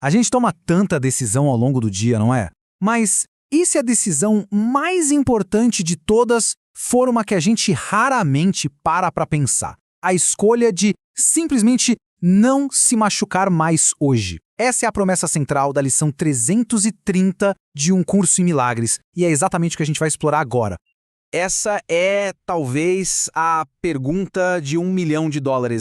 A gente toma tanta decisão ao longo do dia, não é? Mas e se a decisão mais importante de todas for uma que a gente raramente para pensar? A escolha de simplesmente não se machucar mais hoje. Essa é a promessa central da lição 330 de Um Curso em Milagres, e é exatamente o que a gente vai explorar agora. Essa é, talvez, a pergunta de $1 milhão,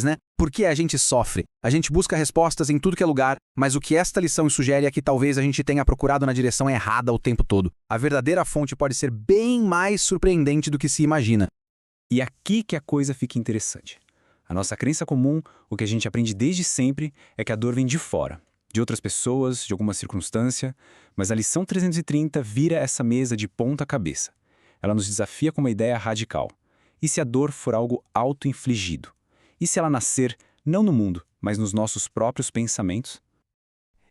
né? Por que a gente sofre? A gente busca respostas em tudo que é lugar, mas o que esta lição sugere é que talvez a gente tenha procurado na direção errada o tempo todo. A verdadeira fonte pode ser bem mais surpreendente do que se imagina. E aqui que a coisa fica interessante. A nossa crença comum, o que a gente aprende desde sempre, é que a dor vem de fora, de outras pessoas, de alguma circunstância, mas a lição 330 vira essa mesa de ponta cabeça. Ela nos desafia com uma ideia radical. E se a dor for algo auto-infligido? E se ela nascer, não no mundo, mas nos nossos próprios pensamentos?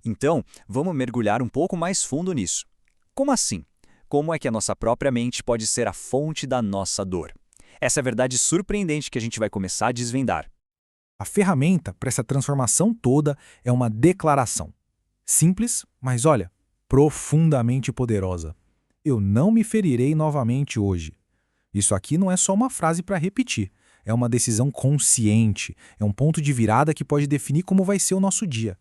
Então, vamos mergulhar um pouco mais fundo nisso. Como assim? Como é que a nossa própria mente pode ser a fonte da nossa dor? Essa é a verdade surpreendente que a gente vai começar a desvendar. A ferramenta para essa transformação toda é uma declaração. Simples, mas olha, profundamente poderosa. Eu não me ferirei novamente hoje. Isso aqui não é só uma frase para repetir. É uma decisão consciente. É um ponto de virada que pode definir como vai ser o nosso dia.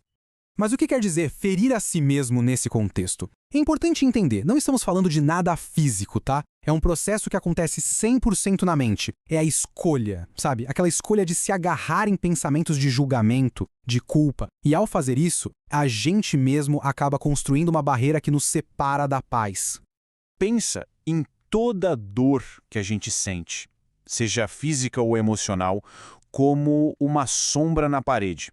Mas o que quer dizer ferir a si mesmo nesse contexto? É importante entender, não estamos falando de nada físico, tá? É um processo que acontece 100% na mente. É a escolha, sabe? Aquela escolha de se agarrar em pensamentos de julgamento, de culpa. E ao fazer isso, a gente mesmo acaba construindo uma barreira que nos separa da paz. Pensa em toda a dor que a gente sente, seja física ou emocional, como uma sombra na parede.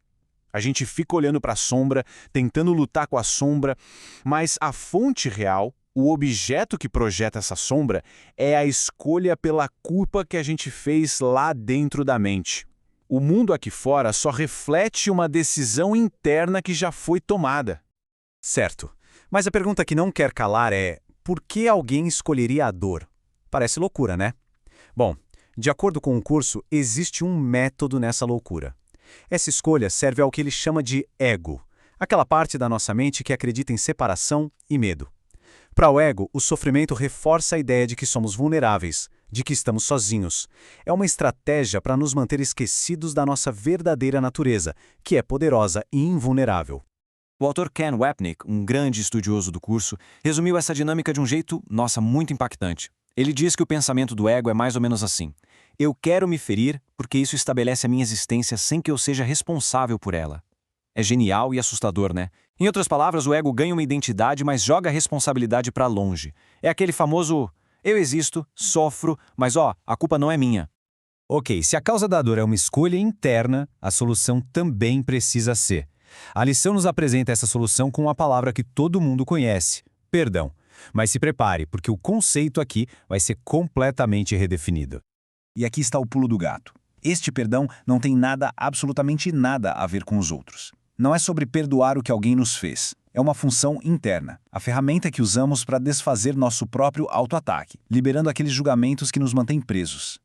A gente fica olhando para a sombra, tentando lutar com a sombra, mas a fonte real, o objeto que projeta essa sombra, é a escolha pela culpa que a gente fez lá dentro da mente. O mundo aqui fora só reflete uma decisão interna que já foi tomada. Certo. Mas a pergunta que não quer calar é: por que alguém escolheria a dor? Parece loucura, né? Bom, de acordo com o curso, existe um método nessa loucura. Essa escolha serve ao que ele chama de ego, aquela parte da nossa mente que acredita em separação e medo. Para o ego, o sofrimento reforça a ideia de que somos vulneráveis, de que estamos sozinhos. É uma estratégia para nos manter esquecidos da nossa verdadeira natureza, que é poderosa e invulnerável. O autor Ken Wapnick, um grande estudioso do curso, resumiu essa dinâmica de um jeito, muito impactante. Ele diz que o pensamento do ego é mais ou menos assim: eu quero me ferir porque isso estabelece a minha existência sem que eu seja responsável por ela. É genial e assustador, né? Em outras palavras, o ego ganha uma identidade, mas joga a responsabilidade para longe. É aquele famoso: eu existo, sofro, mas a culpa não é minha. Ok, se a causa da dor é uma escolha interna, a solução também precisa ser. A lição nos apresenta essa solução com uma palavra que todo mundo conhece: perdão. Mas se prepare, porque o conceito aqui vai ser completamente redefinido. E aqui está o pulo do gato. Este perdão não tem nada, absolutamente nada, a ver com os outros. Não é sobre perdoar o que alguém nos fez. É uma função interna, a ferramenta que usamos para desfazer nosso próprio auto-ataque, liberando aqueles julgamentos que nos mantêm presos.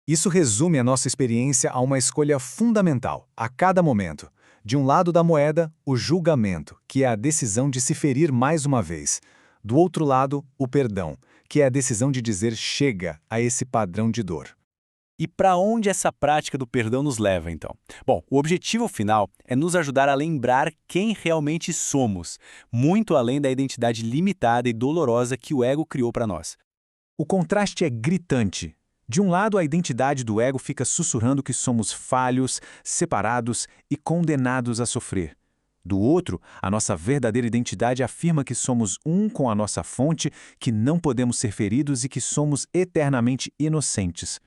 Isso resume a nossa experiência a uma escolha fundamental, a cada momento. De um lado da moeda, o julgamento, que é a decisão de se ferir mais uma vez. Do outro lado, o perdão, que é a decisão de dizer chega a esse padrão de dor. E para onde essa prática do perdão nos leva, então? Bom, o objetivo final é nos ajudar a lembrar quem realmente somos, muito além da identidade limitada e dolorosa que o ego criou para nós. O contraste é gritante. De um lado, a identidade do ego fica sussurrando que somos falhos, separados e condenados a sofrer. Do outro, a nossa verdadeira identidade afirma que somos um com a nossa fonte, que não podemos ser feridos e que somos eternamente inocentes.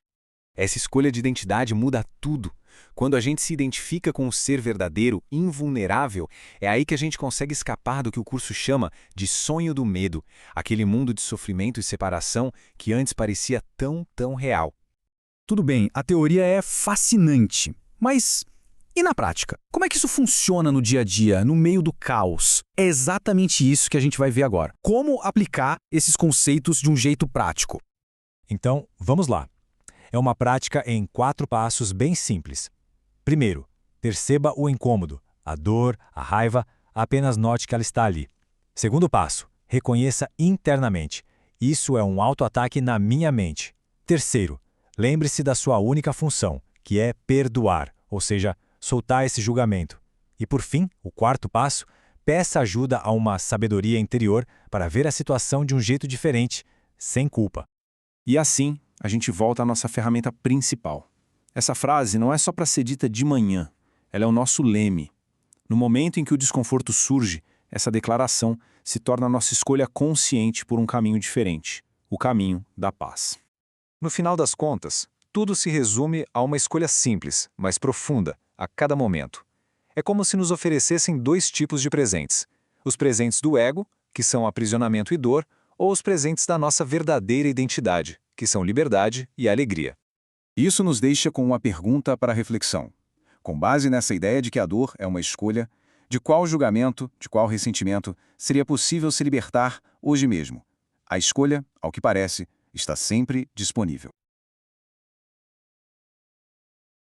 Essa escolha de identidade muda tudo. Quando a gente se identifica com o ser verdadeiro, invulnerável, é aí que a gente consegue escapar do que o curso chama de sonho do medo, aquele mundo de sofrimento e separação que antes parecia tão real. Tudo bem, a teoria é fascinante, mas e na prática? Como é que isso funciona no dia a dia, no meio do caos? É exatamente isso que a gente vai ver agora. Como aplicar esses conceitos de um jeito prático? Então, vamos lá. É uma prática em 4 passos bem simples. Primeiro, perceba o incômodo, a dor, a raiva, apenas note que ela está ali. Segundo passo, reconheça internamente. Isso é um auto-ataque na minha mente. Terceiro, lembre-se da sua única função, que é perdoar, ou seja, soltar esse julgamento. E por fim, o quarto passo, peça ajuda a uma sabedoria interior para ver a situação de um jeito diferente, sem culpa. E assim, a gente volta à nossa ferramenta principal. Essa frase não é só para ser dita de manhã, ela é o nosso leme. No momento em que o desconforto surge, essa declaração se torna a nossa escolha consciente por um caminho diferente, o caminho da paz. No final das contas, tudo se resume a uma escolha simples, mas profunda, a cada momento. É como se nos oferecessem dois tipos de presentes. Os presentes do ego, que são aprisionamento e dor, ou os presentes da nossa verdadeira identidade, que são liberdade e alegria. Isso nos deixa com uma pergunta para reflexão. Com base nessa ideia de que a dor é uma escolha, de qual julgamento, de qual ressentimento seria possível se libertar hoje mesmo? A escolha, ao que parece, está sempre disponível.